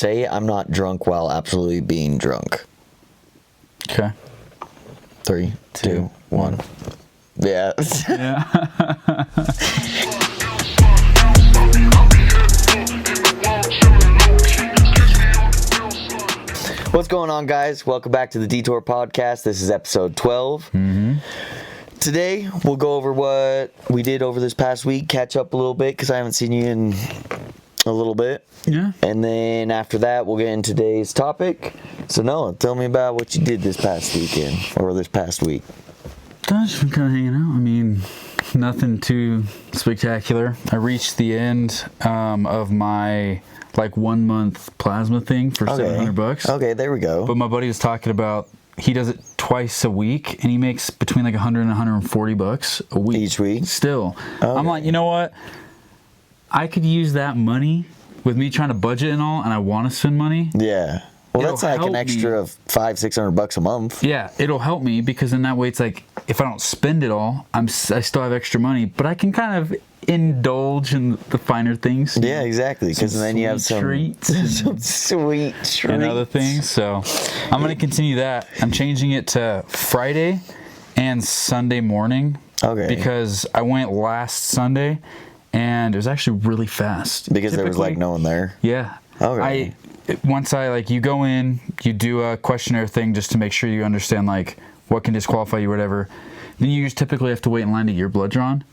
say I'm not drunk while absolutely being drunk. Okay. 3, 2, 1. Yeah. Yeah. What's going on, guys? Welcome back to the Detour Podcast. This is episode 12. Mm-hmm. Today, we'll go over what we did over this past week, catch up a little bit, because I haven't seen you in a little bit. Yeah. And then after that, we'll get into today's topic. So, Noah, tell me about what you did this past weekend, or this past week. Gosh, I'm kind of hanging out. I mean, nothing too spectacular. I reached the end of my 1 month plasma thing for $700. Okay, there we go. But my buddy was talking about he does it twice a week, and he makes between $100 and $140 a week. Each week? Still. Okay. I'm like, you know what? I could use that money with me trying to budget and all, and I want to spend money. Yeah. Well, It'll that's like an extra of $500-$600 a month. Yeah, it'll help me because then that way it's like if I don't spend it all, I still have extra money, but I can kind of indulge in the finer things. Yeah, exactly. Because then you have some treats, some sweet treats and other things. So I'm gonna continue that. I'm changing it to Friday and Sunday morning. Okay. Because I went last Sunday, and it was actually really fast. Because there was no one there. Yeah. Okay. Once you go in, you do a questionnaire thing just to make sure you understand what can disqualify you, whatever. Then you just typically have to wait in line to get your blood drawn.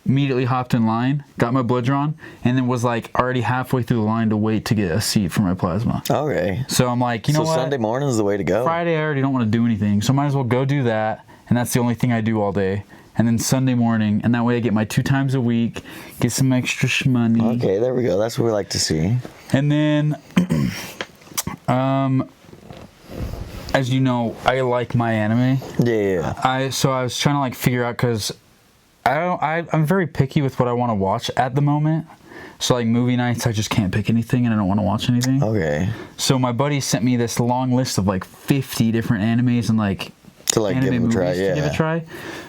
Immediately hopped in line, got my blood drawn, and then was already halfway through the line to wait to get a seat for my plasma. Okay. So I'm like, you know what? Sunday morning is the way to go. Friday I already don't want to do anything, so I might as well go do that, and that's the only thing I do all day. And then Sunday morning, and that way I get my 2 times a week, get some extra money. Okay, there we go. That's what we like to see. And then, as you know, I like my anime. Yeah. So I was trying to figure out, because I'm very picky with what I want to watch at the moment. So movie nights, I just can't pick anything, and I don't want to watch anything. Okay. So my buddy sent me this long list of 50 different animes and to give them a try, yeah. To give it a try.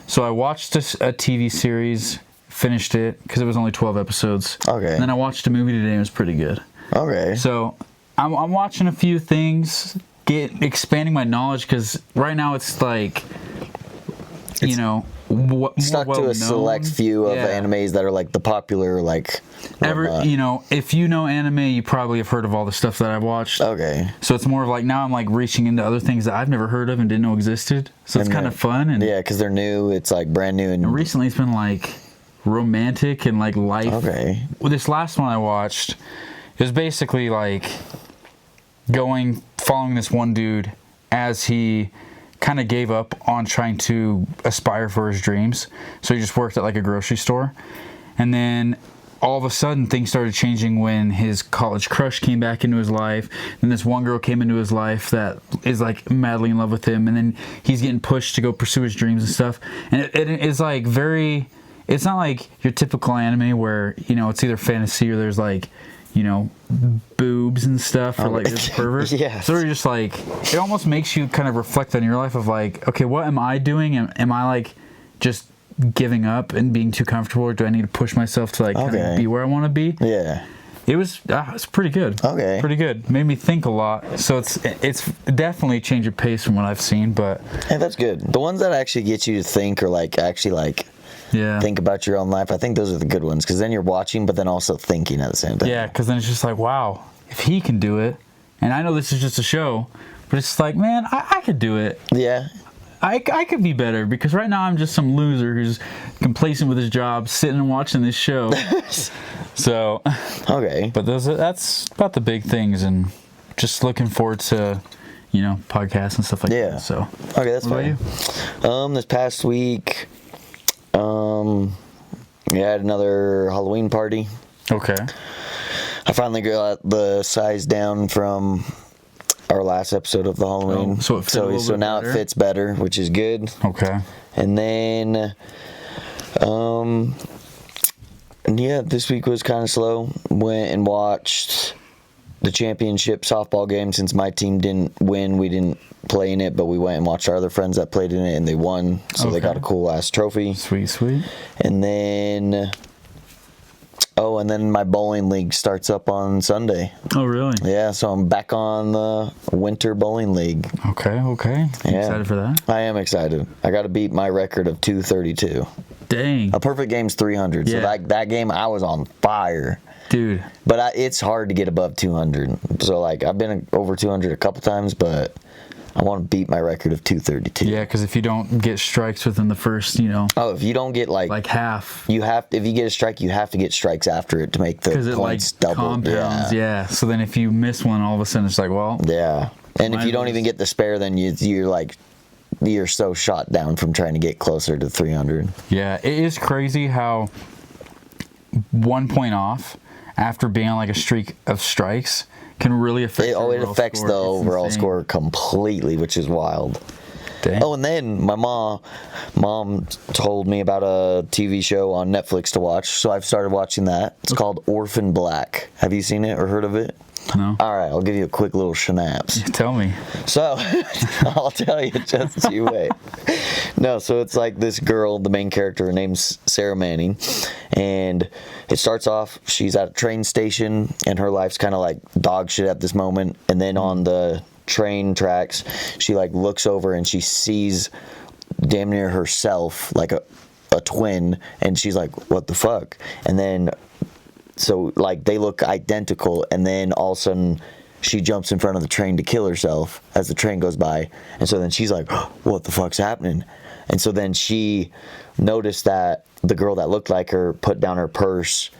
So I watched a TV series, finished it because it was only 12 episodes. Okay. And then I watched a movie today, and it was pretty good. Okay. So I'm watching a few things, expanding my knowledge, because right now it's stuck to a select few of animes that are the popular if you know anime, you probably have heard of all the stuff that I've watched. Okay. So it's more of now I'm reaching into other things that I've never heard of and didn't know existed. So it's kind of fun. And yeah, because they're new. It's brand new. And recently it's been romantic and life. Okay. Well, this last one I watched, it was basically following this one dude as he kind of gave up on trying to aspire for his dreams. So he just worked at a grocery store. And then all of a sudden things started changing when his college crush came back into his life. And this one girl came into his life that is madly in love with him. And then he's getting pushed to go pursue his dreams and stuff. And it's very, it's not your typical anime where, it's either fantasy or there's boobs and stuff for this pervert. Yeah. So you're just it almost makes you kind of reflect on your life of okay, what am I doing? Am I just giving up and being too comfortable, or do I need to push myself to kind of be where I want to be? Yeah. It was pretty good. Okay. Pretty good. Made me think a lot. So it's definitely a change of pace from what I've seen, but hey, that's good. The ones that actually get you to think or actually think about your own life, I think those are the good ones, because then you're watching but then also thinking at the same time. Yeah, because then it's just wow, if he can do it, and I know this is just a show, but it's man, I could do it. Yeah. I could be better, because right now I'm just some loser who's complacent with his job, sitting and watching this show. So, okay. But that's about the big things, and just looking forward to, podcasts and stuff like that. So, okay, that's what fine. About you? This past week, we had another Halloween party. Okay. I finally got the size down from our last episode of the Halloween. Oh, so now it fits better, which is good. Okay. And then, this week was kind of slow. Went and watched the championship softball game. Since my team didn't win, we didn't play in it, but we went and watched our other friends that played in it, and they won. So they got a cool ass trophy. Sweet. And then Oh, and then my bowling league starts up on Sunday. Oh, really? Yeah, so I'm back on the winter bowling league. Okay. You excited for that? I am excited. I got to beat my record of 232. Dang. A perfect game's 300. Yeah. So that game, I was on fire. Dude. But it's hard to get above 200. So, like, I've been over 200 a couple times, but I want to beat my record of 232. Yeah, because if you don't get strikes within the first, Oh, if you don't get, like half. if you get a strike, you have to get strikes after it to make the Because it, points double. compounds. Yeah. So then if you miss one, all of a sudden it's like, well. Yeah. And if Mine you don't was- even get the spare, then you're so shot down from trying to get closer to 300. Yeah, it is crazy how 1 point off after being on like a streak of strikes can really affect It affects the overall score completely, which is wild. Dang. Oh, and then my mom told me about a TV show on Netflix to watch, so I've started watching that. It's called Orphan Black. Have you seen it or heard of it? No. All right, I'll give you a quick little schnapps. Tell me. So, I'll tell you, just you wait. No, so it's like this girl, the main character, her name's Sarah Manning, and it starts off, she's at a train station, and her life's kind of like dog shit at this moment, and then on the train tracks, she like looks over and she sees damn near herself, like a twin, and she's like, what the fuck? And then, so like they look identical, and then all of a sudden she jumps in front of the train to kill herself as the train goes by, and so then she's like, what the fuck's happening? And so then she noticed that the girl that looked like her put down her purse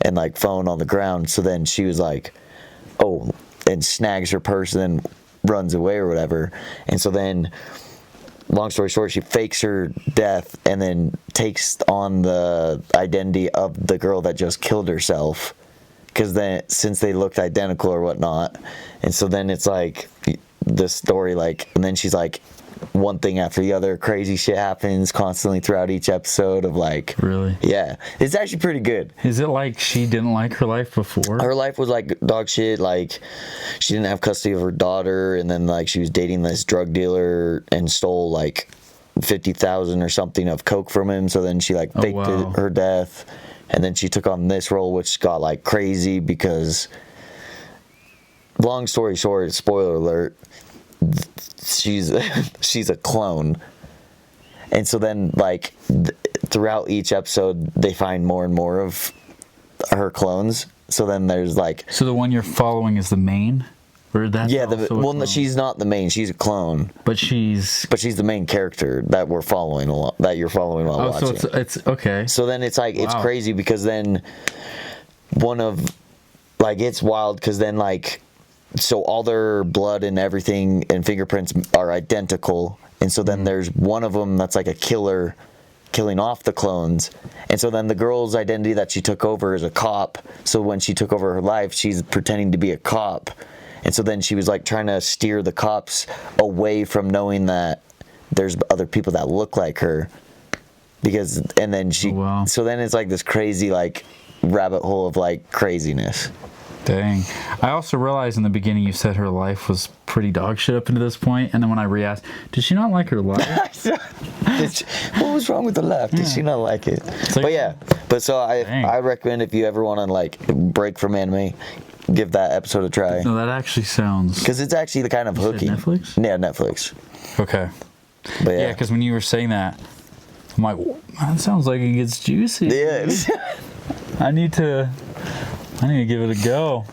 and like phone on the ground, so then she was like, oh, and snags her purse and then runs away or whatever. And so then, long story short, she fakes her death and then takes on the identity of the girl that just killed herself, because then since they looked identical or whatnot. And so then it's like the story, like, and then she's like, one thing after the other, crazy shit happens constantly throughout each episode of like, Really? yeah, it's actually pretty good. Is it like she didn't like her life before? Her life was like dog shit. Like, she didn't have custody of her daughter, and then like she was dating this drug dealer and stole like 50,000 or something of coke from him. So then she like faked her death, and then she took on this role, which got like crazy because, long story short, spoiler alert, she's a clone. And so then like throughout each episode they find more and more of her clones. So then there's like, so the one you're following is the main, or that's yeah, also a well, clone? no, she's not the main, she's a clone, but she's the main character that we're following that you're following while watching. So it's okay. So then it's like, it's Wow. crazy because then it's wild because then like, so all their blood and everything and fingerprints are identical, and so then there's one of them that's like a killer killing off the clones. And so then the girl's identity that she took over is a cop, so when she took over her life she's pretending to be a cop, and so then she was like trying to steer the cops away from knowing that there's other people that look like her, because and then she so then it's like this crazy like rabbit hole of like craziness. Dang. I also realized in the beginning you said her life was pretty dog shit up into this point, and then when I re-asked, did she not like her life? What was wrong with the laugh? Did she not like it? Like, but yeah, so I recommend, if you ever want to like break from anime, give that episode a try. No, that actually sounds, because it's actually the kind of hooky. Netflix? Yeah, Netflix. Okay. But Yeah, because when you were saying that, I'm like, that sounds like it gets juicy. Yeah. I need to give it a go.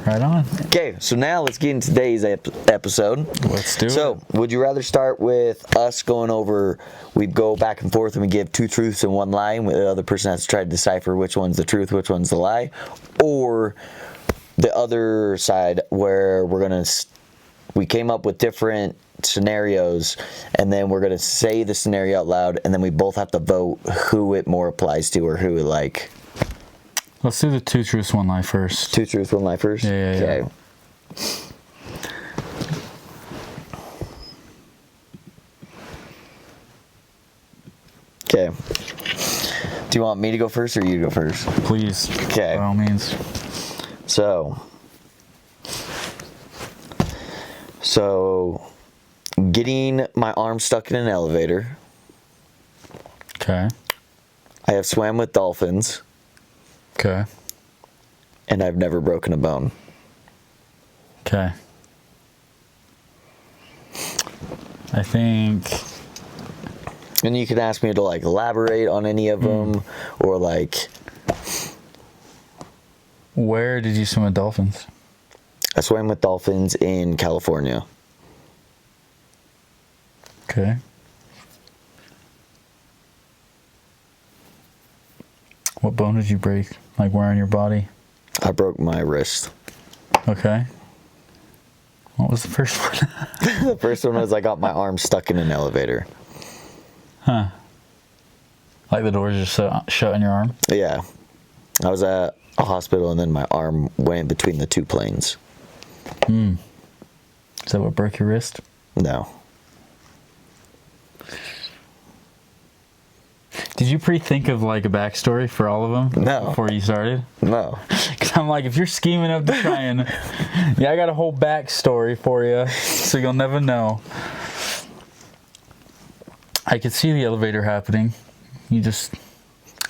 Right on. Okay, so now let's get into today's episode. Let's do it. So, would you rather start with us going over, we go back and forth and we give two truths and one lie, and the other person has to try to decipher which one's the truth, which one's the lie, or the other side where we came up with different scenarios, and then we're going to say the scenario out loud, and then we both have to vote who it more applies to or who it like. Let's do the two truths, one lie first. Two truths, one lie first? Yeah. Okay. Okay. Do you want me to go first or you to go first? Please. Okay. By all means. So, getting my arm stuck in an elevator. Okay. I have swam with dolphins. Okay. And I've never broken a bone. Okay. I think... And you can ask me to, like, elaborate on any of them, or, like... Where did you swim with dolphins? I swam with dolphins in California. Okay. What bone did you break? Like, where on your body? I broke my wrist. Okay. What was the first one? The first one was I got my arm stuck in an elevator. Huh. Like the doors just shut on your arm? Yeah. I was at a hospital, and then my arm went in between the two planes. Is that what broke your wrist? No. Did you pre-think of like a backstory for all of them? No. Before you started? No. Because I'm like, if you're scheming up to try and... yeah, I got a whole backstory for you, so you'll never know. I could see the elevator happening. You just...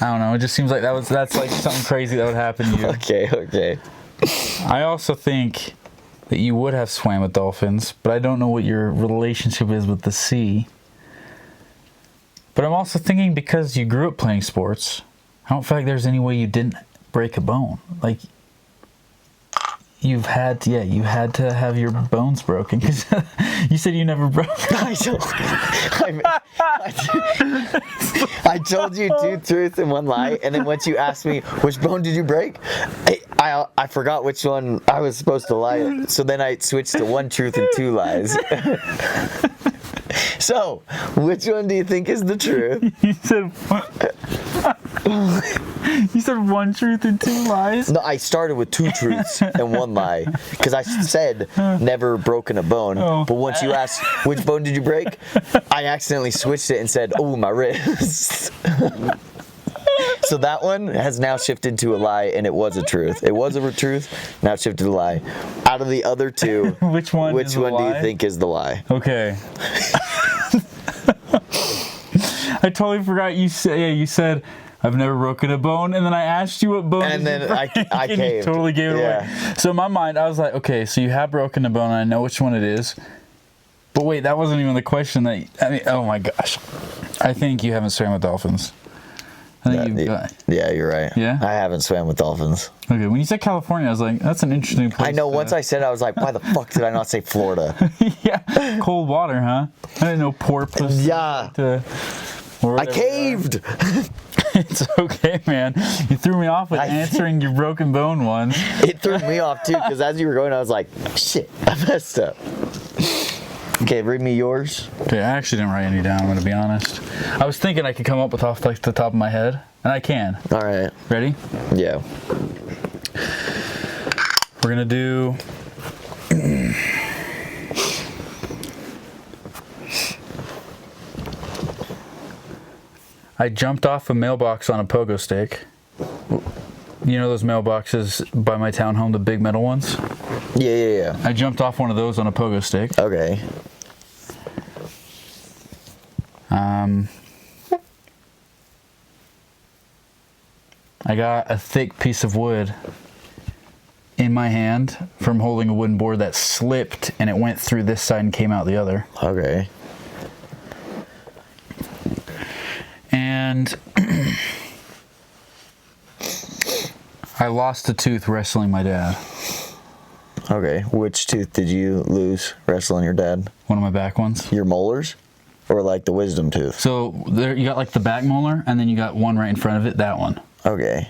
I don't know. It just seems like that's like something crazy that would happen to you. Okay. I also think that you would have swam with dolphins, but I don't know what your relationship is with the sea. But I'm also thinking because you grew up playing sports, I don't feel like there's any way you didn't break a bone. Like, you had to have your bones broken, because you said you never broke. I told you 2 truths and 1 lie, and then once you asked me which bone did you break, I forgot which one I was supposed to lie. So then I switched to 1 truth and 2 lies. So, which one do you think is the truth? You said 1 truth and 2 lies? No, I started with 2 truths and 1 lie, because I said never broken a bone. Oh. But once you asked which bone did you break, I accidentally switched it and said, oh, my wrist. So that one has now shifted to a lie, and it was a truth. It was a truth, now it's shifted to a lie. Out of the other 2, which one do you think is the lie? Okay. I totally forgot you said I've never broken a bone, and then I asked you what bone. And then I and caved. You totally gave it away. So in my mind, I was like, okay, so you have broken a bone, and I know which one it is. But wait, that wasn't even the question. Oh my gosh, I think you haven't swam with dolphins. Yeah, you're right. Yeah? I haven't swam with dolphins. Okay, when you said California, I was like, that's an interesting place. I know, once I said it, I was like, why the fuck did I not say Florida? Yeah, cold water, huh? I didn't know porpoise. Yeah. I caved! It's okay, man. You threw me off with answering your broken bone one. It threw me off, too, because as you were going, I was like, shit, I messed up. Okay, read me yours. Okay, I actually didn't write any down, I'm going to be honest. I was thinking I could come up with off like the top of my head, and I can. All right. Ready? Yeah. We're going to do... I jumped off a mailbox on a pogo stick. You know those mailboxes by my townhome, the big metal ones? Yeah. I jumped off one of those on a pogo stick. Okay. I got a thick piece of wood in my hand from holding a wooden board that slipped, and it went through this side and came out the other. Okay. And I lost a tooth wrestling my dad. Okay. Which tooth did you lose wrestling your dad? One of my back ones. Your molars? Or like the wisdom tooth? So there you got like the back molar, and then you got one right in front of it, that one. Okay.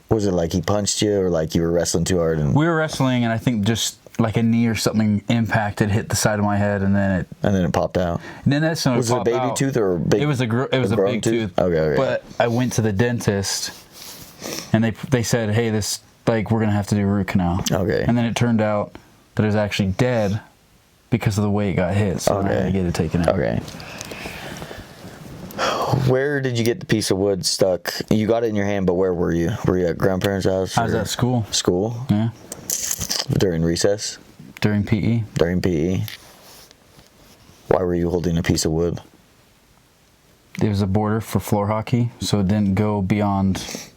Was it like he punched you, or like you were wrestling too hard? And we were wrestling, and I think just like a knee or something impacted, hit the side of my head, and then it popped out. And then that's was it a baby tooth or a big? It was a big tooth. Okay. But I went to the dentist, and they said, hey, this like we're gonna have to do a root canal. Okay. And then it turned out that it was actually dead because of the way it got hit. So I had to get it taken out. Okay. Where did you get the piece of wood stuck? You got it in your hand, but where were you? Were you at grandparents' house? I was at school. School? Yeah. During recess? During PE. During PE. Why were you holding a piece of wood? It was a border for floor hockey, so it didn't go beyond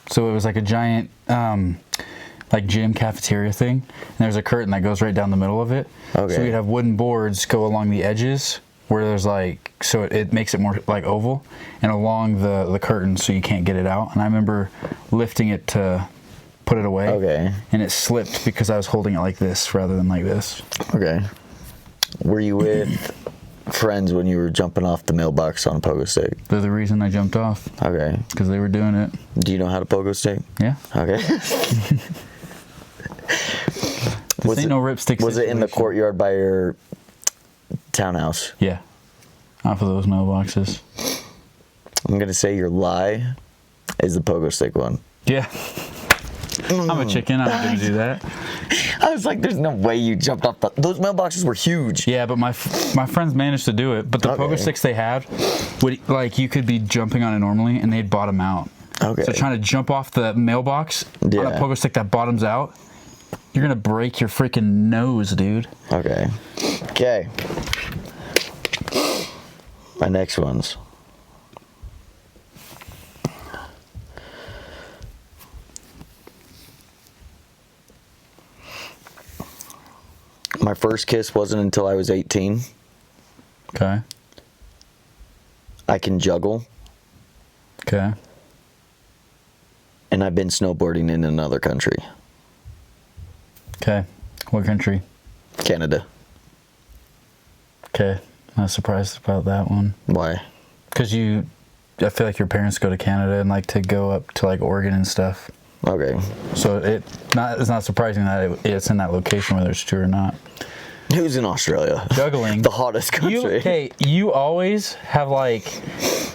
So it was like a giant, like gym cafeteria thing. And there's a curtain that goes right down the middle of it. Okay. So we'd have wooden boards go along the edges where there's like, so it makes it more like oval and along the curtain so you can't get it out. And I remember lifting it to put it away. Okay. And it slipped because I was holding it like this rather than like this. Okay. Were you with friends when you were jumping off the mailbox on a pogo stick? They're the reason I jumped off. Okay. Because they were doing it. Do you know how to pogo stick? Yeah. Okay. This ain't no ripstick Was it in the situation. courtyard by your townhouse? Yeah. Off of those mailboxes. I'm going to say your lie is the pogo stick one. Yeah. I'm a chicken. I'm not going to do that. I was like, there's no way you jumped off those mailboxes were huge. Yeah, but my friends managed to do it. But the pogo sticks they had, would like you could be jumping on it normally, and they'd bottom out. Okay. So trying to jump off the mailbox on a pogo stick that bottoms out, you're gonna break your freaking nose, dude. Okay. Okay. My next one's. My first kiss wasn't until I was 18. Okay. I can juggle, Okay. and I've been snowboarding in another country. Okay. What country? Canada. Okay. I'm not surprised about that one. Why? Because I feel like your parents go to Canada and like to go up to like Oregon and stuff. Okay. So it's not surprising that it's in that location, whether it's true or not. Who's in Australia? Juggling. The hottest country. You always have like,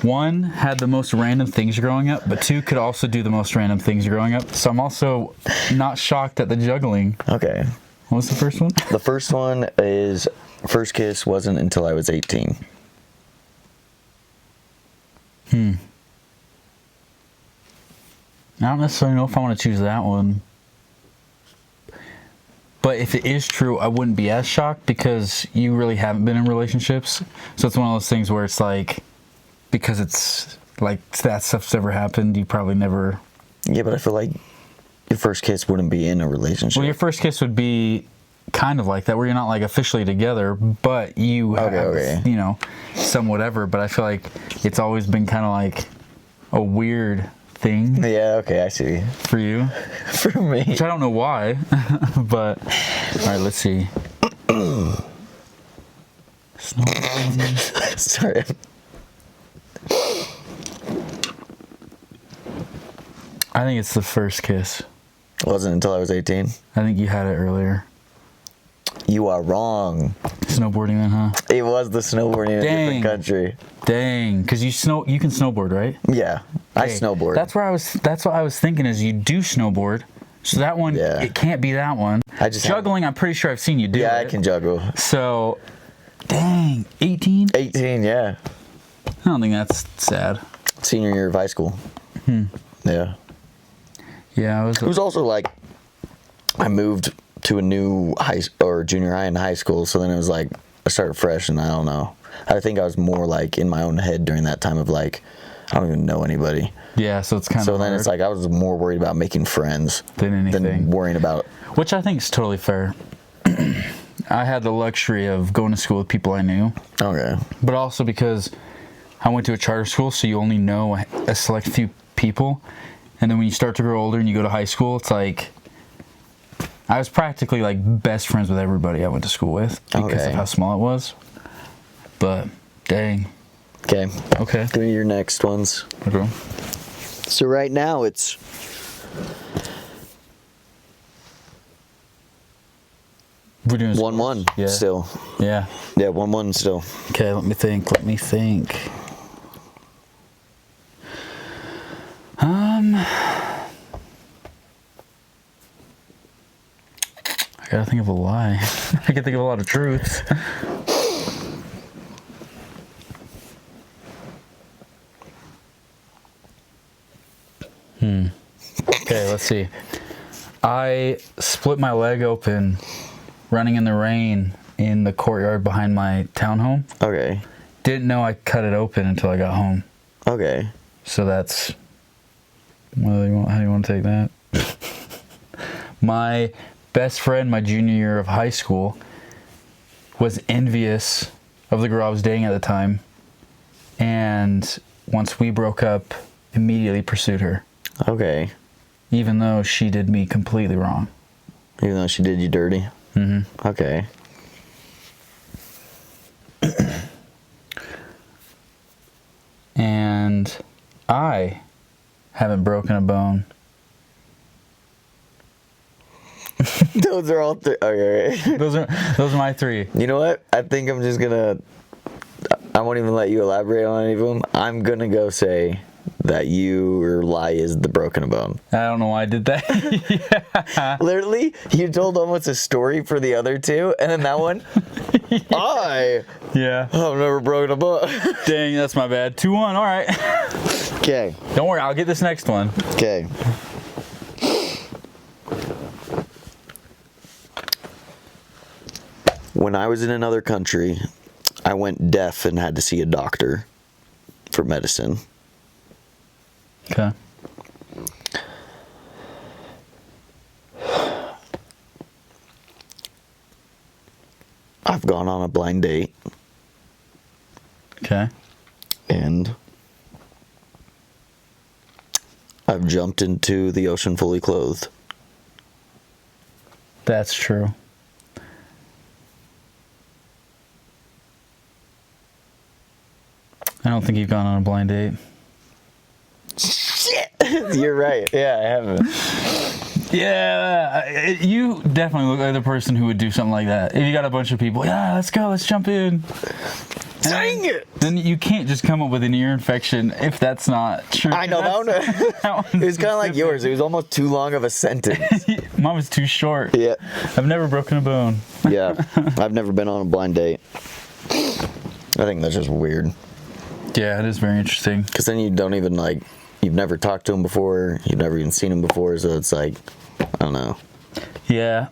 one, had the most random things growing up, but two, could also do the most random things growing up. So I'm also not shocked at the juggling. Okay. What was the first one? The first one is first kiss wasn't until I was 18. I don't necessarily know if I want to choose that one. But if it is true, I wouldn't be as shocked because you really haven't been in relationships. So it's one of those things where it's like, because it's like that stuff's ever happened, you probably never. Yeah, but I feel like your first kiss wouldn't be in a relationship. Well, your first kiss would be kind of like that, where you're not like officially together, but you have, you know, some whatever. But I feel like it's always been kind of like a weird thing. Yeah, okay, I see. For you. For me. Which I don't know why, but all right, let's see. Sorry. I think it's the first kiss. It wasn't until I was 18. I think you had it earlier. You are wrong. Snowboarding then, huh? It was the snowboarding in a different country. Dang, because you can snowboard, right? Yeah, I Okay, snowboard. That's what I was thinking is you do snowboard. So that one, it can't be that one. Juggling, I'm pretty sure I've seen you do it. Yeah, I can juggle. So, dang, 18? 18, yeah. I don't think that's sad. Senior year of high school. Yeah. Yeah, It was also like, I moved to a new junior high and high school, so then it was like, I started fresh, and I don't know. I think I was more like in my own head during that time of like, I don't even know anybody. Yeah, so it's kind of So then hard. it's like I was more worried about making friends than anything. Than worrying about. Which I think is totally fair. I had the luxury of going to school with people I knew. Okay. But also because I went to a charter school, so you only know a select few people. And then when you start to grow older and you go to high school, it's like I was practically like best friends with everybody I went to school with because of how small it was. But dang. Okay. Okay. Give me your next ones. Okay. So right now it's We're doing 1-1 yeah. still. Yeah. Yeah, 1-1 still. Okay, let me think. I gotta think of a lie. I can think of a lot of truths. Okay, let's see. I split my leg open running in the rain in the courtyard behind my townhome. Okay. Didn't know I cut it open until I got home. Okay. So that's Well, how do you want to take that? My best friend, my junior year of high school, was envious of the girl I was dating at the time. And once we broke up, immediately pursued her. Okay. Even though she did me completely wrong. Even though she did you dirty? Mm-hmm. Okay. And I haven't broken a bone. Those are all three. Okay. Those are my three. You know what? I think I'm just gonna. I won't even let you elaborate on any of them. I'm gonna go say that your lie is the broken bone. I don't know why I did that. Yeah. Literally, you told almost a story for the other two, and then that one, Yeah. I've never broken a bone. Dang, that's my bad. 2-1, all right. Okay. Don't worry, I'll get this next one. Okay. When I was in another country, I went deaf and had to see a doctor for medicine. Okay. I've gone on a blind date, Okay. and I've jumped into the ocean fully clothed. That's true. I don't think you've gone on a blind date. Shit! You're right. Yeah, I haven't. Yeah, you definitely look like the person who would do something like that. If you got a bunch of people, yeah, let's go, let's jump in. Dang it! Then you can't just come up with an ear infection if that's not true. I know, that one. It was kind of like yours. It was almost too long of a sentence. Mine was too short. Yeah. I've never broken a bone. Yeah. I've never been on a blind date. I think that's just weird. Yeah, it is very interesting. Because then you don't even, like, you've never talked to him before. You've never even seen him before. So it's like, I don't know. Yeah,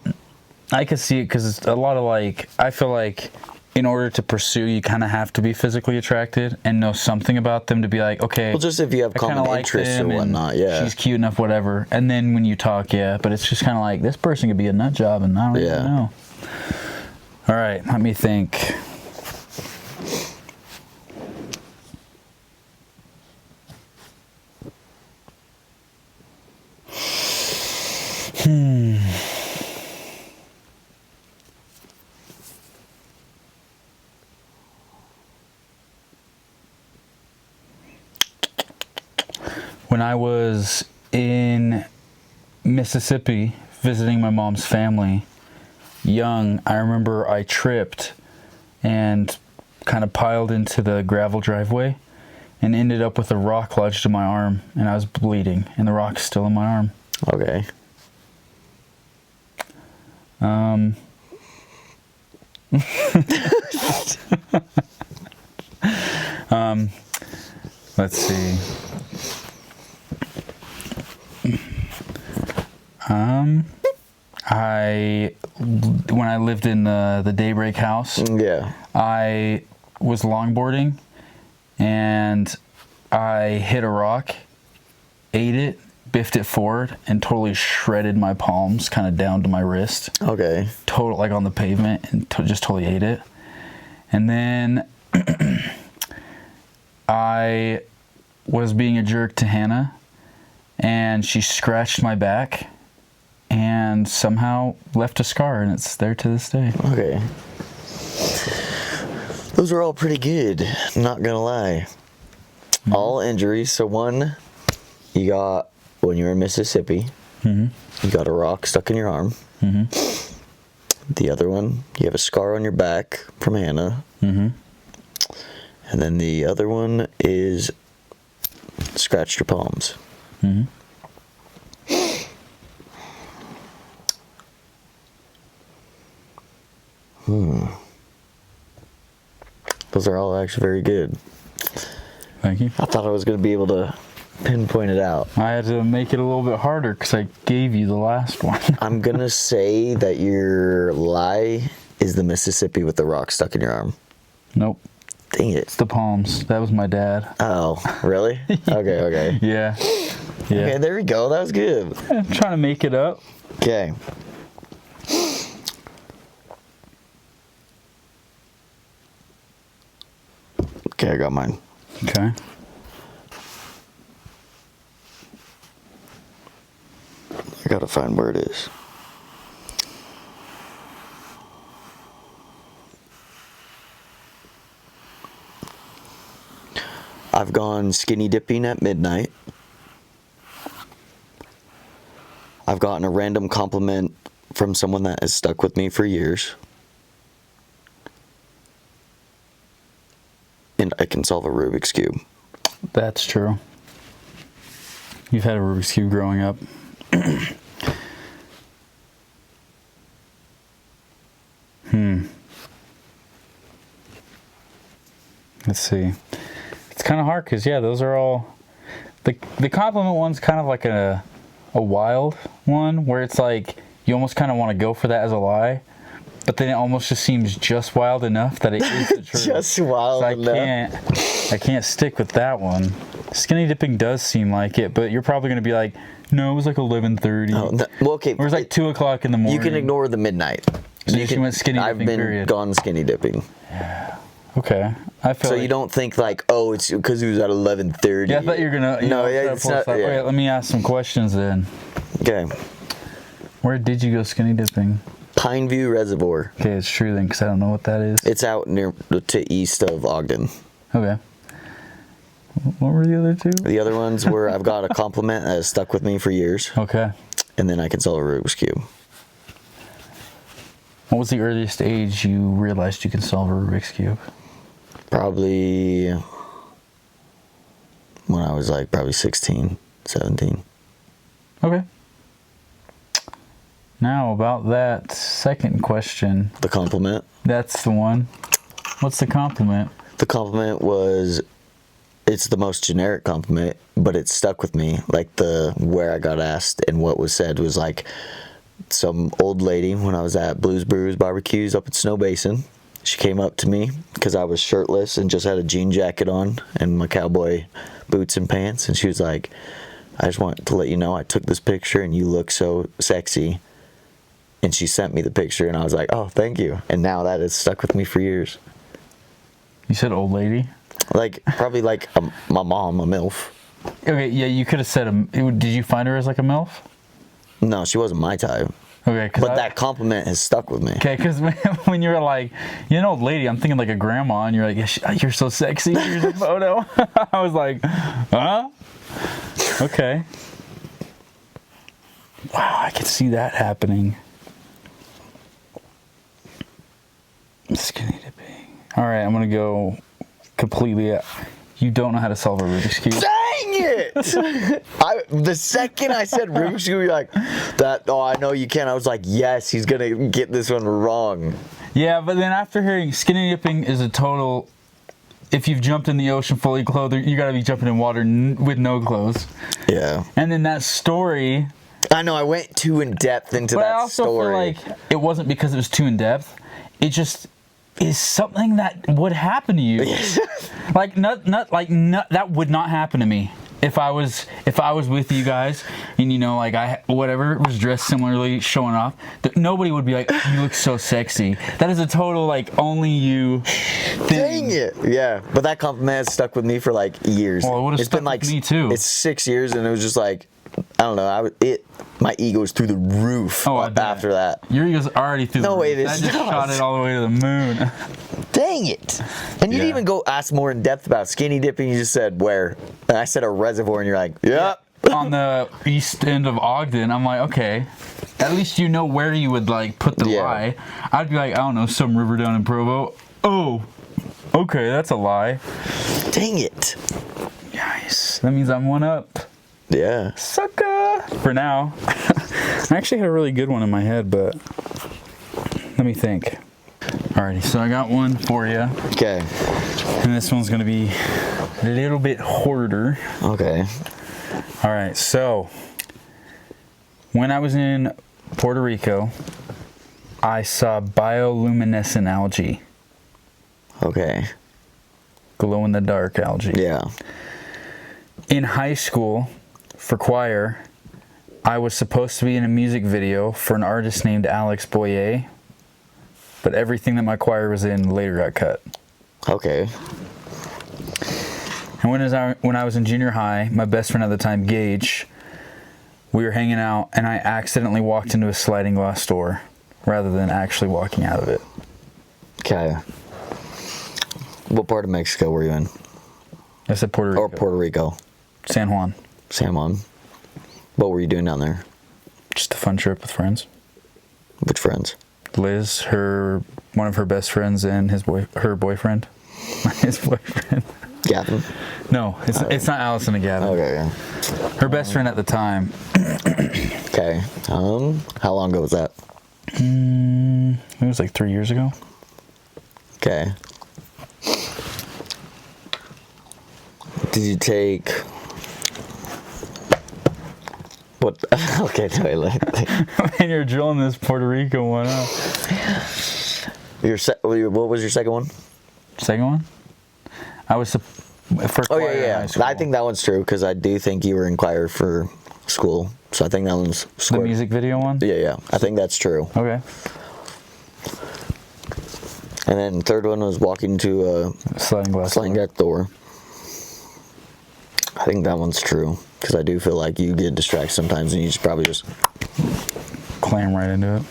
I could see it because it's a lot of, like, I feel like in order to pursue, you kind of have to be physically attracted and know something about them to be like, okay. Well, just if you have I kinda common like interests them or and whatnot, yeah. She's cute enough, whatever. And then when you talk, yeah. But it's just kind of like, this person could be a nut job and I don't even know. All right, let me think. When I was in Mississippi visiting my mom's family, young, I remember I tripped and kind of piled into the gravel driveway and ended up with a rock lodged in my arm, and I was bleeding, and the rock's still in my arm. Okay. Let's see. When I lived in the Daybreak house, Yeah. I was longboarding and I hit a rock, ate it, biffed it forward, and totally shredded my palms kind of down to my wrist. Okay. Total, like on the pavement, and just totally ate it. And then I was being a jerk to Hannah, and she scratched my back and somehow left a scar, and it's there to this day. Okay. Those are all pretty good, not gonna lie. Mm-hmm. All injuries. So one, you got when you were in Mississippi, you got a rock stuck in your arm. The other one, you have a scar on your back from Hannah. And then the other one is scratched your palms. Those are all actually very good. Thank you. I thought I was going to be able to pinpoint it out. I had to make it a little bit harder because I gave you the last one. I'm going to say that your lie is the Mississippi with the rock stuck in your arm. Nope. Dang it. It's the palms. That was my dad. Oh, really? Okay. Yeah. Yeah. Okay, there we go. That was good. I'm trying to make it up. Okay. Okay, I got mine. Okay. I gotta find where it is. I've gone skinny dipping at midnight. I've gotten a random compliment from someone that has stuck with me for years. And I can solve a Rubik's Cube. That's true. You've had a Rubik's Cube growing up. Let's see. It's kind of hard because, yeah, those are all... The compliment one's kind of like a wild one where it's like you almost kind of want to go for that as a lie, but then it almost just seems just wild enough that it is the truth. Just wild So enough. I can't stick with that one. Skinny dipping does seem like it, but you're probably going to be like, no, it was like 11:30. Oh, no, well, okay. Or it was like 2 o'clock in the morning. You can ignore the midnight. So you went skinny dipping, I've been period. gone skinny dipping. Okay. I feel So like, you don't think like, oh, it's because it was at 11:30. Yeah, I thought you were going to... No, yeah, it's not. Yeah. Wait, let me ask some questions then. Okay. Where did you go skinny dipping? Pineview Reservoir. Okay, it's true then, because I don't know what that is. It's out near to east of Ogden. Okay. What were the other two? The other ones were I've got a compliment that has stuck with me for years, Okay. and then I can solve a Rubik's Cube. What was the earliest age you realized you could solve a Rubik's Cube? Probably when I was like probably 16, 17. Okay. Now about that second question. The compliment. That's the one. What's the compliment? The compliment was, it's the most generic compliment, but it stuck with me. Like where I got asked and what was said was like some old lady when I was at Blues Brews Barbecues up at Snow Basin. She came up to me because I was shirtless and just had a jean jacket on and my cowboy boots and pants. And she was like, I just want to let you know I took this picture and you look so sexy. And she sent me the picture and I was like, oh, thank you. And now that has stuck with me for years. You said old lady? Like, probably like my mom, a MILF. Okay, yeah, you could have said, did you find her as like a MILF? No, she wasn't my type. Okay, But that compliment has stuck with me. Okay, because when you were like, you know, old lady, I'm thinking like a grandma, and you're like, you're so sexy, here's a photo. I was like, huh? Okay. Wow, I could see that happening. Skinny dipping. All right, I'm going to go completely... You don't know how to solve a Rubik's Cube. Dang it! The second I said Rubik's Cube, you're like, oh, I know you can. I was like, yes, he's going to get this one wrong. Yeah, but then after hearing skinny dipping is a total... If you've jumped in the ocean fully clothed, you got to be jumping in water with no clothes. Yeah. And then that story... I know, I went too in depth into that story. But I also feel like it wasn't because it was too in depth. It just is something that would happen to you. That would not happen to me if I was with you guys and you know, like whatever was dressed similarly showing off. Nobody would be like, you look so sexy. That is a total like only you thing. Dang it! Yeah, but that compliment has stuck with me for like years. Well, it would have It's stuck been like with me too. It's 6 years, and it was just like, I don't know. My ego was through the roof after that. Your ego's already through the roof. Way this I just shot it all the way to the moon. Dang it! And you didn't even go ask more in depth about skinny dipping. You just said where, and I said a reservoir, and you're like, yep. On the east end of Ogden, I'm like, okay, at least you know where you would like put the lie. I'd be like, I don't know, some river down in Provo. Oh, okay, that's a lie. Dang it! Nice. That means I'm one up. Yeah. Sucker. For now. I actually had a really good one in my head, but let me think. Alrighty, so I got one for you. Okay. And this one's gonna be a little bit harder. Okay. Alright, so when I was in Puerto Rico, I saw bioluminescent algae. Okay. Glow in the dark algae. Yeah. In high school, for choir, I was supposed to be in a music video for an artist named Alex Boyer, but everything that my choir was in later got cut. Okay. And when I was in junior high, my best friend at the time, Gage, we were hanging out, and I accidentally walked into a sliding glass door rather than actually walking out of it. Okay. What part of Mexico were you in? I said Puerto Rico. Or Puerto Rico. San Juan. San Juan. What were you doing down there? Just a fun trip with friends. Which friends? Liz, one of her best friends, and her boyfriend. His boyfriend. Gavin? No, it's not Allison and Gavin. Okay, yeah. Her best friend at the time. Okay. How long ago was that? It was like 3 years ago. Okay. Did you take... What? Okay, Man, you're drilling this Puerto Rico one up. What was your second one? Second one? I was for choir in high school. I think that one's true because I do think you were in choir for school. So I think that one's squared. The music video one? Yeah. I think that's true. Okay. And then third one was walking to a sliding glass door. I think that one's true because I do feel like you get distracted sometimes and you just probably just clam right into it.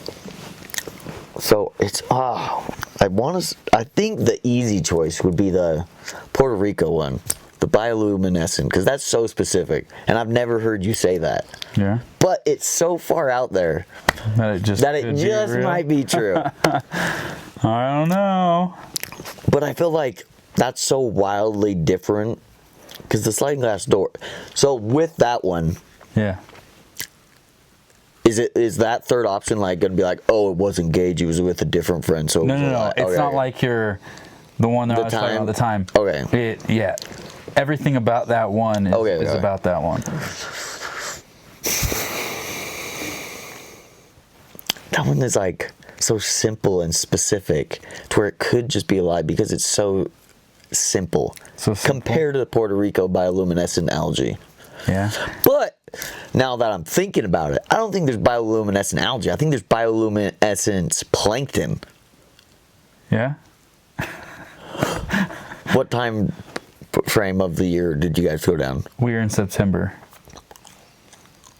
So it's I think the easy choice would be the Puerto Rico one, the bioluminescent, because that's so specific, and I've never heard you say that. Yeah. But it's so far out there that it just might be true. I don't know. But I feel like that's so wildly different because the sliding glass door. So with that one, yeah. Is that third option like going to be like, oh, it wasn't Gage, it was with a different friend? So no. It's not like you're the one that I was talking about the time. Okay. Yeah. Everything about that one is about that one. That one is like so simple and specific to where it could just be a lie because it's so simple. Compared to the Puerto Rico bioluminescent algae. Yeah. But now that I'm thinking about it, I don't think there's bioluminescent algae. I think there's bioluminescent plankton. Yeah. What time frame of the year did you guys go down? We were in September.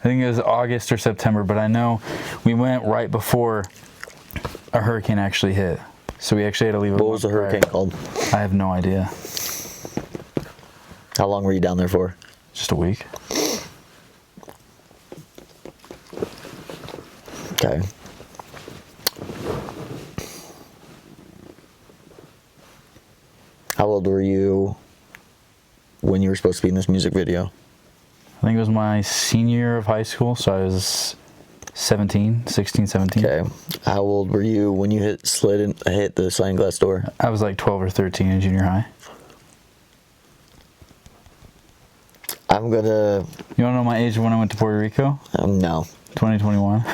I think it was August or September, but I know we went right before a hurricane actually hit. So we actually had to leave. What was the hurricane called? I have no idea. How long were you down there for? Just a week. Okay. How old were you when you were supposed to be in this music video? I think it was my senior year of high school, so I was 16, 17. Okay. How old were you when you hit the sliding glass door? I was like 12 or 13 in junior high. I'm gonna... You wanna know my age when I went to Puerto Rico? No. 2021.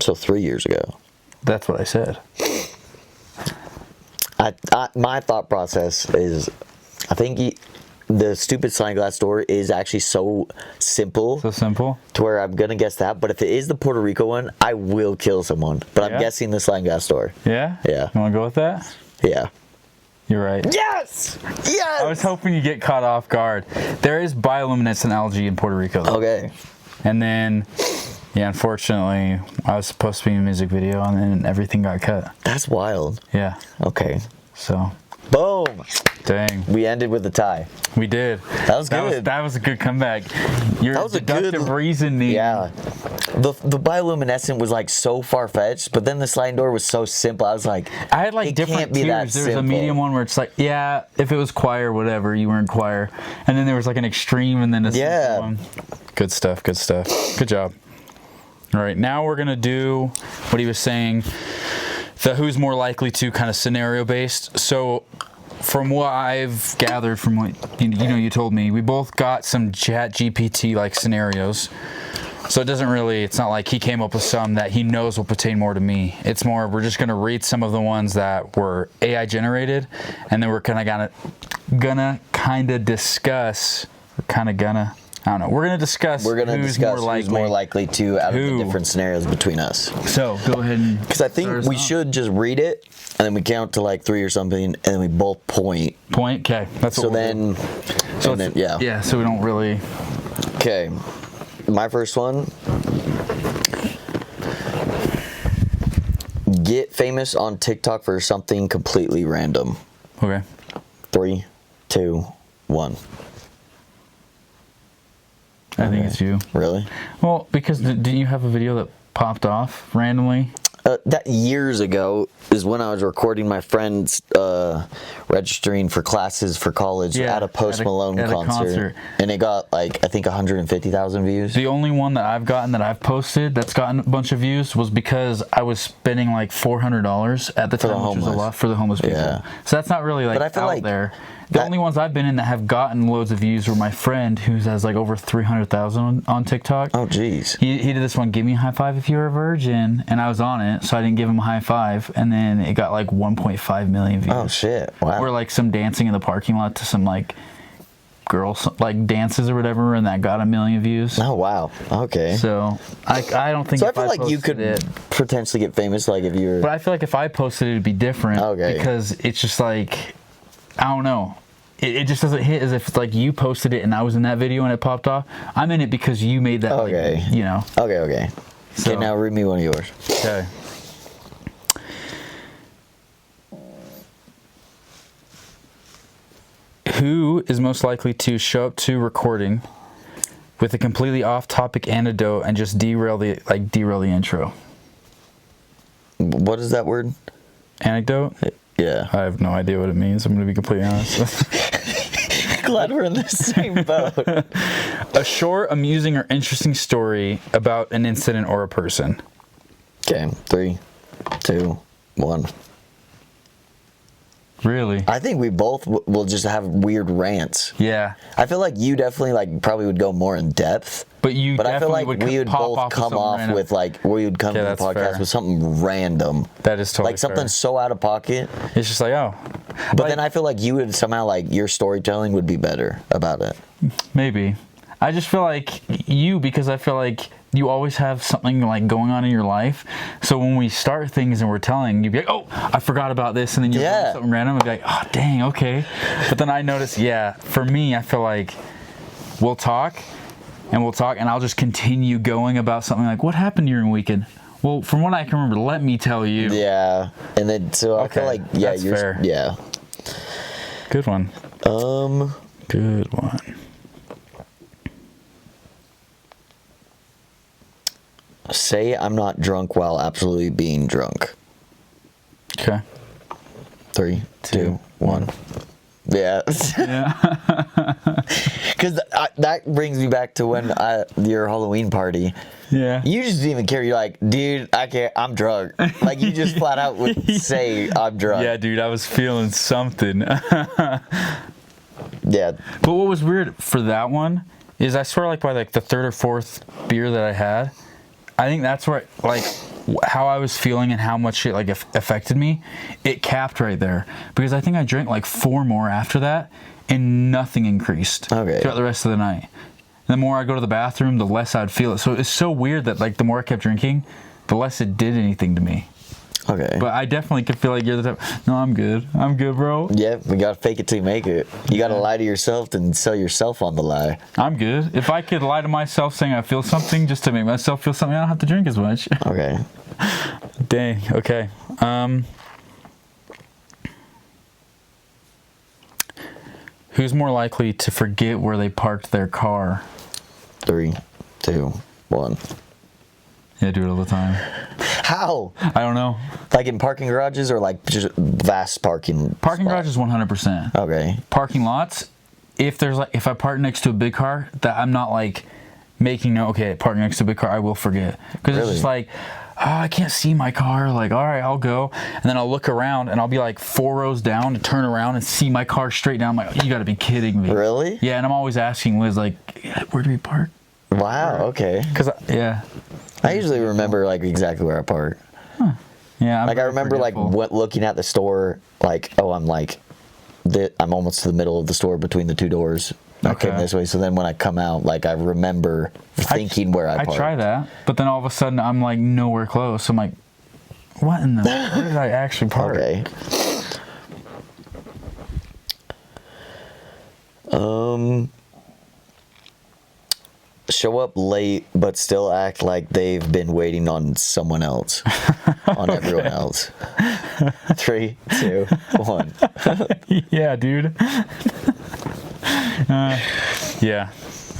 So 3 years ago. That's what I said. My thought process is, I think the stupid sliding glass door is actually so simple. So simple? To where I'm going to guess that. But if it is the Puerto Rico one, I will kill someone. But I'm guessing the sliding glass door. Yeah? Yeah. You want to go with that? Yeah. You're right. Yes! Yes! I was hoping you get caught off guard. There is bioluminescent algae in Puerto Rico, though. Okay. And then, yeah, unfortunately, I was supposed to be in a music video, and then everything got cut. That's wild. Yeah. Okay. So. Boom! Dang. We ended with a tie. We did. That was good. That was a good comeback. Your that was deductive reasoning. Yeah. The bioluminescent was like so far-fetched, but then the sliding door was so simple. I was like, I had like different tiers. There was a medium one where it's like, yeah, if it was choir, whatever, you were in choir. And then there was like an extreme and then a simple one. Good stuff, good stuff. Good job. All right, now we're going to do what he was saying, the who's more likely to kind of scenario-based. So from what I've gathered from what you told me, we both got some chat GPT like scenarios. So it's not like he came up with some that he knows will pertain more to me. It's more, we're just going to read some of the ones that were AI generated, and then we're gonna kind of discuss we're kind of gonna. I don't know. We're gonna discuss. Who's more likely to out of the different scenarios between us. So go ahead and. Because I think we should just read it, and then we count to like 3 or something, and then we both point. Point. Okay. That's what we'll do. So then, yeah. Yeah. So we don't really. Okay. My first one. Get famous on TikTok for something completely random. Okay. 3, 2, 1. I think it's you. Really? Well, because didn't you have a video that popped off randomly? That years ago is when I was recording my friend's registering for classes for college at a Post Malone concert. And it got like, I think 150,000 views. The only one that I've posted that's gotten a bunch of views was because I was spending like $400 at the time, which was a lot for the homeless people. Yeah. So that's not really like out there. The only ones I've been in that have gotten loads of views were my friend who has like over 300,000 on TikTok. Oh, jeez. He did this one, give me a high five if you're a virgin, and I was on it, so I didn't give him a high five, and then it got like 1.5 million views. Oh, shit. Wow. Or like some dancing in the parking lot to some like girls like dances or whatever, and that got 1 million views. Oh, wow. Okay. So I don't think. So I feel like you could potentially get famous, like if you were. But I feel like if I posted it, it'd be different. Okay. Because it's just like. I don't know. It just doesn't hit as if it's like you posted it and I was in that video and it popped off. I'm in it because you made that. Okay. Like, you know. Okay. So, okay, now read me one of yours. Okay. Who is most likely to show up to recording with a completely off-topic anecdote and just derail the intro? What is that word? Anecdote? Yeah. I have no idea what it means. I'm going to be completely honest. Glad we're in the same boat. A short, amusing, or interesting story about an incident or a person. Okay, 3, 2, 1. Really? I think we both will just have weird rants. Yeah. I feel like you definitely like probably would go more in depth. But I feel like we would both come off with like we would come to the podcast with something random. That is totally like something so out of pocket. It's just like, oh. But then I feel like you would somehow like your storytelling would be better about it. Maybe. I just feel like because I feel like you always have something like going on in your life. So when we start things and we're telling, you'd be like, oh, I forgot about this. And then you're doing something random and be like, oh, dang, okay. But then I notice, for me, I feel like we'll talk and I'll just continue going about something like, what happened during the weekend? Well, from what I can remember, let me tell you. Yeah. And then, so I feel like, that's fair. Yeah. Good one. Good one. Say I'm not drunk while absolutely being drunk. Okay. 3, 2, 1. Yeah. Because that brings me back to when your Halloween party. Yeah. You just didn't even care. You're like, dude, I can't. I'm drunk. Like you just flat out would say I'm drunk. Yeah, dude, I was feeling something. Yeah. But what was weird for that one is I swear, like by like the 3rd or 4th beer that I had, I think that's where like how I was feeling and how much it like affected me. It capped right there because I think I drank like 4 more after that and nothing increased throughout the rest of the night. And the more I go to the bathroom, the less I'd feel it. So it's so weird that like the more I kept drinking, the less it did anything to me. Okay. But I definitely could feel like you're the type. No, I'm good. I'm good, bro. Yeah, we gotta fake it till you make it. You gotta lie to yourself and sell yourself on the lie. I'm good. If I could lie to myself saying I feel something just to make myself feel something, I don't have to drink as much. Okay. Dang. Okay. Who's more likely to forget where they parked their car? 3, 2, 1. Yeah, I do it all the time. How? I don't know. Like in parking garages or like just vast parking? Parking garages 100%. Okay. Parking lots, if I park next to a big car, that I'm not like making note, okay, parking next to a big car, I will forget. Because it's just like, oh, I can't see my car. Like, all right, I'll go. And then I'll look around and I'll be like 4 rows down to turn around and see my car straight down. I'm like, you got to be kidding me. Really? Yeah, and I'm always asking Liz, like, where do we park? Wow, okay. Because, I usually remember like exactly where I park. Huh. Yeah. I remember forgetful. Like looking at the store, like, oh, I'm almost to the middle of the store between the 2 doors. I came this way. So then when I come out, like I remember thinking where I parked. I try that, but then all of a sudden I'm like nowhere close. I'm like, what in the? Where did I actually park? Okay. Show up late, but still act like they've been waiting on someone else, on everyone else. 3, 2, 1. Yeah, dude. Yeah.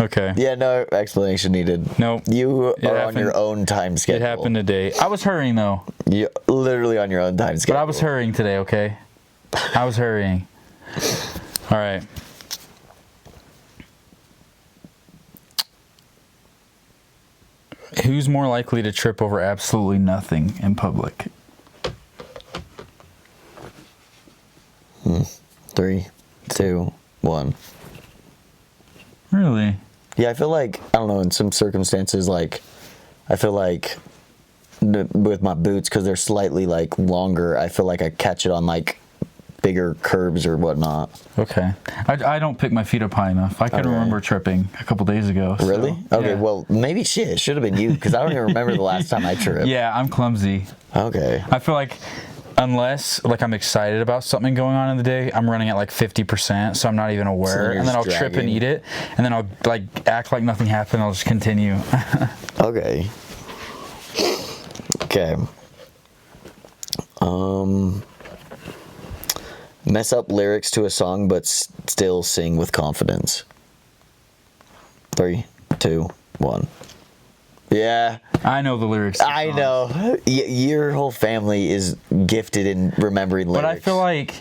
Okay. Yeah, no explanation needed. Nope. You It are on happened- your own time schedule. It happened today. I was hurrying though. You're literally on your own time schedule. But I was hurrying today, okay? I was hurrying. All right. Who's more likely to trip over absolutely nothing in public? 3, 2, 1. Really? Yeah, I feel like, I don't know, in some circumstances, like, I feel like with my boots, because they're slightly, like, longer, I feel like I catch it on, like, bigger curbs or whatnot. Okay. I don't pick my feet up high enough. I can remember tripping a couple days ago. So, Really? Okay, yeah. well, maybe shit, it should have been you, because I don't even remember the last time I tripped. Yeah, I'm clumsy. Okay. I feel like unless like I'm excited about something going on in the day, I'm running at like 50%, so I'm not even aware. So and then I'll just trip and dragging. eat it, and then I'll like act like nothing happened. I'll just continue. Okay. Okay. Mess up lyrics to a song, but still sing with confidence. 3, 2, 1. Yeah, I know the lyrics. To I songs. know. Your whole family is gifted in remembering lyrics. But I feel like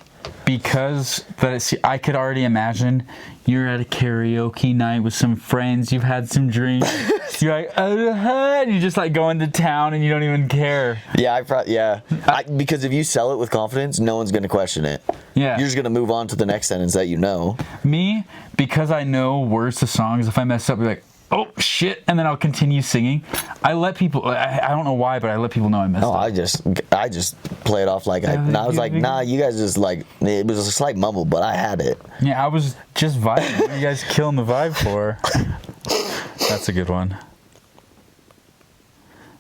because I could already imagine you're at a karaoke night with some friends, you've had some drinks, you're like, and you just like go into town and you don't even care. Yeah, because if you sell it with confidence, no one's gonna question it. Yeah. You're just gonna move on to the next sentence that you know. Me, because I know words to songs, if I mess up, be like, oh shit, and then I'll continue singing. I let people, I don't know why, but I let people know I messed Oh, up. I just play it off like I was like, nah, you guys just like, it was a slight mumble, but I had it. Yeah, I was just vibing. What are you guys killing the vibe for? That's a good one.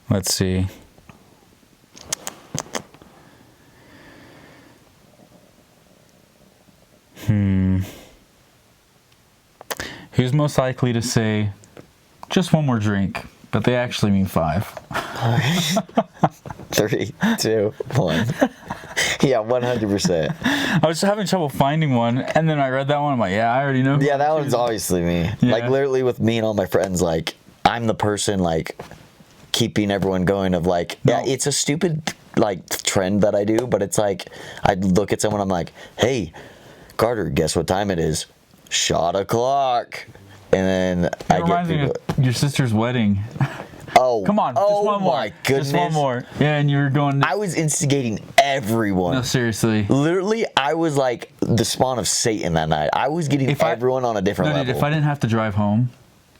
Let's see. Who's most likely to say, just one more drink, but they actually mean 5? 3, 2, 1. Yeah, 100%. I was having trouble finding one, and then I read that one. I'm like, yeah, I already know. Yeah, that one's obviously me. Yeah. Like literally with me and all my friends, like I'm the person like keeping everyone going of like, yeah, it's a stupid like trend that I do, but it's like I'd look at someone, I'm like, hey, Carter, guess what time it is? Shot o'clock. And then I It get reminds me people, of your sister's wedding. oh, Come on, just one more. my goodness. Just one more. Yeah, and you were going. I was instigating everyone. No, seriously. Literally, I was like the spawn of Satan that night. I was getting everyone on a different No, level. dude, if I didn't have to drive home,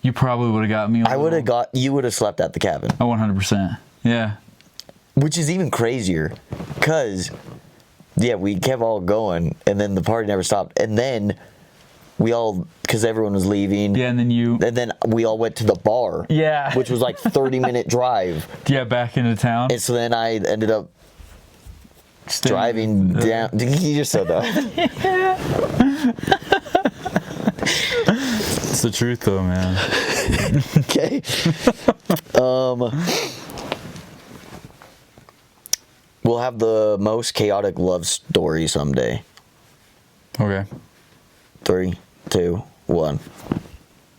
you probably would have got me. You would have slept at the cabin. Oh, 100%. Yeah. Which is even crazier, because, yeah, we kept all going, and then the party never stopped. And then we all, because everyone was leaving. Yeah, and then And then we all went to the bar. Yeah. Which was like 30-minute drive. Yeah, back into town. And so then I ended up driving down. You just said that. It's the truth, though, man. Okay. We'll have the most chaotic love story someday. Okay. 3, 2, 1.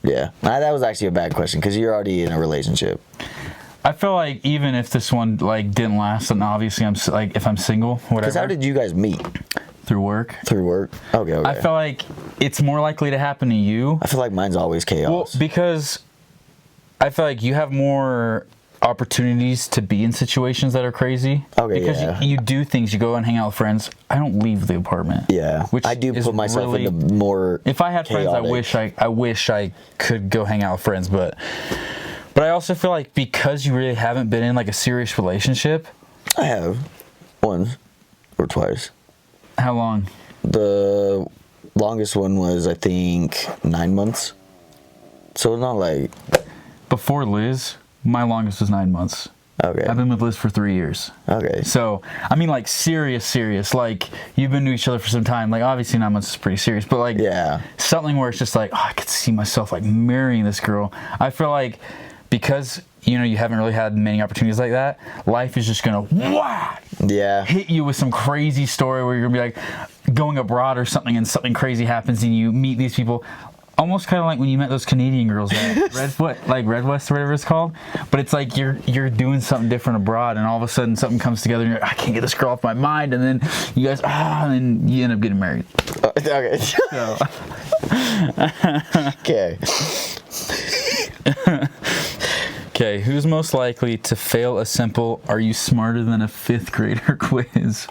Yeah. That was actually a bad question because you're already in a relationship. I feel like even if this one like didn't last, then obviously I'm like if I'm single, whatever. Because how did you guys meet? Through work. Through work? Okay. I feel like it's more likely to happen to you. I feel like mine's always chaos. Well, because I feel like you have more opportunities to be in situations that are crazy. Okay, because yeah. you do things, you go and hang out with friends. I don't leave the apartment. Yeah. Which I do is put myself really, into more if I had friends, chaotic. I wish I could go hang out with friends, but I also feel like because you really haven't been in like a serious relationship. I have. Once or twice. How long? The longest one was, I think, 9 months. So it's not like... Before Liz, my longest was 9 months. Okay. I've been with Liz for 3 years. Okay. So, I mean, like, serious. Like, you've been to each other for some time. Like, obviously 9 months is pretty serious. But, like, Yeah. something where it's just like, oh, I could see myself, like, marrying this girl. I feel like because, you know, you haven't really had many opportunities like that, life is just going to, Yeah. hit you with some crazy story where you're going to be, like, going abroad or something and something crazy happens and you meet these people. Almost kind of like when you met those Canadian girls at Red West or whatever it's called. But it's like you're doing something different abroad, and all of a sudden something comes together, and you're like, I can't get this girl off my mind, and then you guys, and then you end up getting married. Okay. So. Okay. Okay, who's most likely to fail a simple "Are you smarter than a fifth grader" quiz?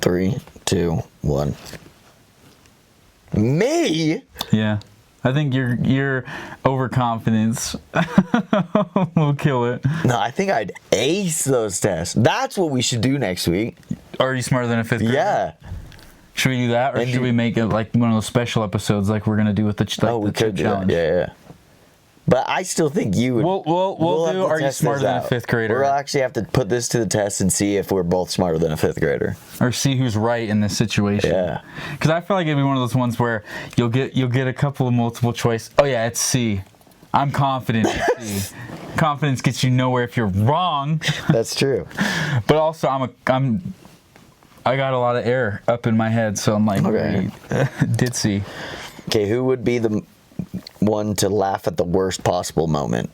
3, 2, 1. Me? Yeah. I think your overconfidence will kill it. No, I think I'd ace those tests. That's what we should do next week. Are you smarter than a fifth grader? Yeah. Should we do that, or And should we make it like one of those special episodes like we're gonna do with the We the chip could do that. challenge? Yeah. But I still think you would. We'll have do. to Are you test smarter this than a out. fifth grader? We'll actually have to put this to the test and see if we're both smarter than a fifth grader. Or see who's right in this situation. Yeah. Because I feel like it'd be one of those ones where you'll get a couple of multiple choice. Oh yeah, it's C. I'm confident it's C. Confidence gets you nowhere if you're wrong. That's true. But also I got a lot of air up in my head, so I'm like, Okay. ditzy. Okay, who would be the one to laugh at the worst possible moment?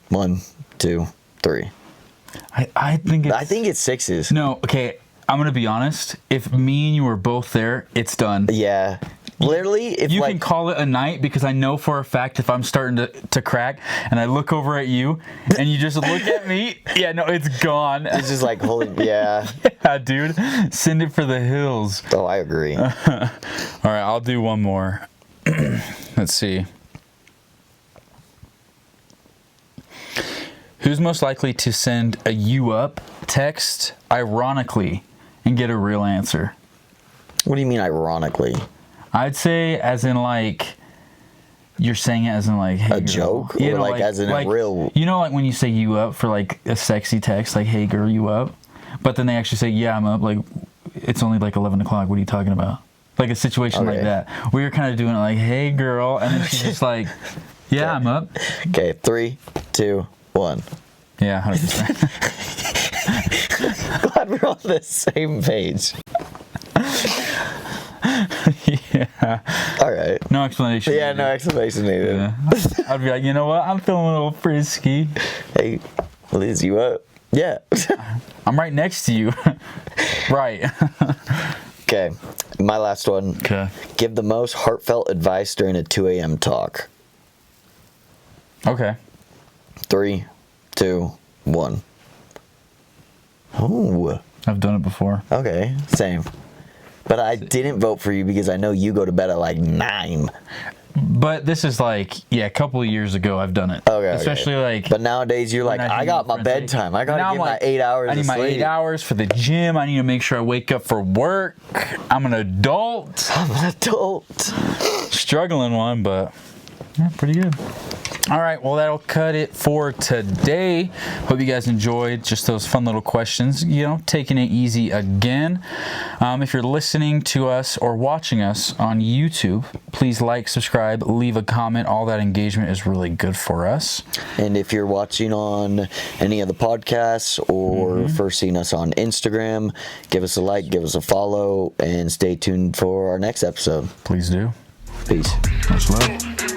1, 2, 3. I think it's... I think it's 6s. No, okay, I'm going to be honest. If me and you were both there, it's done. Yeah. Literally, if You like... can call it a night, because I know for a fact if I'm starting to crack and I look over at you and you just look at me, yeah, no, it's gone. It's just like, holy... Yeah. Yeah, dude. Send it for the hills. Oh, I agree. All right, I'll do one more. Let's see. Who's most likely to send a "you up" text ironically and get a real answer? What do you mean, ironically? I'd say as in like you're saying it as in like, hey, A girl. joke? You Or know, like as in a real... You know, like when you say "you up" for like a sexy text, like, hey girl, you up? But then they actually say, yeah, I'm up. Like, it's only like 11 o'clock. What are you talking about? Like a situation like that. We were kind of doing it like, hey girl. And then she's just like, yeah, I'm up. Okay, 3, 2, 1. Yeah, 100%. Glad we're on the same page. Yeah. All right. No explanation. Yeah, needed. no explanation needed. Yeah. I'd be like, you know what? I'm feeling a little frisky. Hey, Liz, you up? Yeah. I'm right next to you. Right. Okay, my last one. Okay. Give the most heartfelt advice during a 2 a.m. talk. Okay. 3, 2, 1. Oh, I've done it before. okay, same. But I didn't vote for you because I know you go to bed at like 9. But this is like, yeah, a couple of years ago I've done it. Okay. Especially like... But nowadays you're like, when I got my hang with friends, bedtime. I gotta now get I'm my like, 8 hours I need of my sleep. 8 hours for the gym. I need to make sure I wake up for work. I'm an adult. I'm an adult. Struggling one, but yeah, pretty good. All right, well, that'll cut it for today. Hope you guys enjoyed just those fun little questions, you know, taking it easy again. If you're listening to us or watching us on YouTube, please like, subscribe, leave a comment. All that engagement is really good for us. And if you're watching on any of the podcasts or first seeing us on Instagram, give us a like, give us a follow, and stay tuned for our next episode. Please do. Peace. Much love.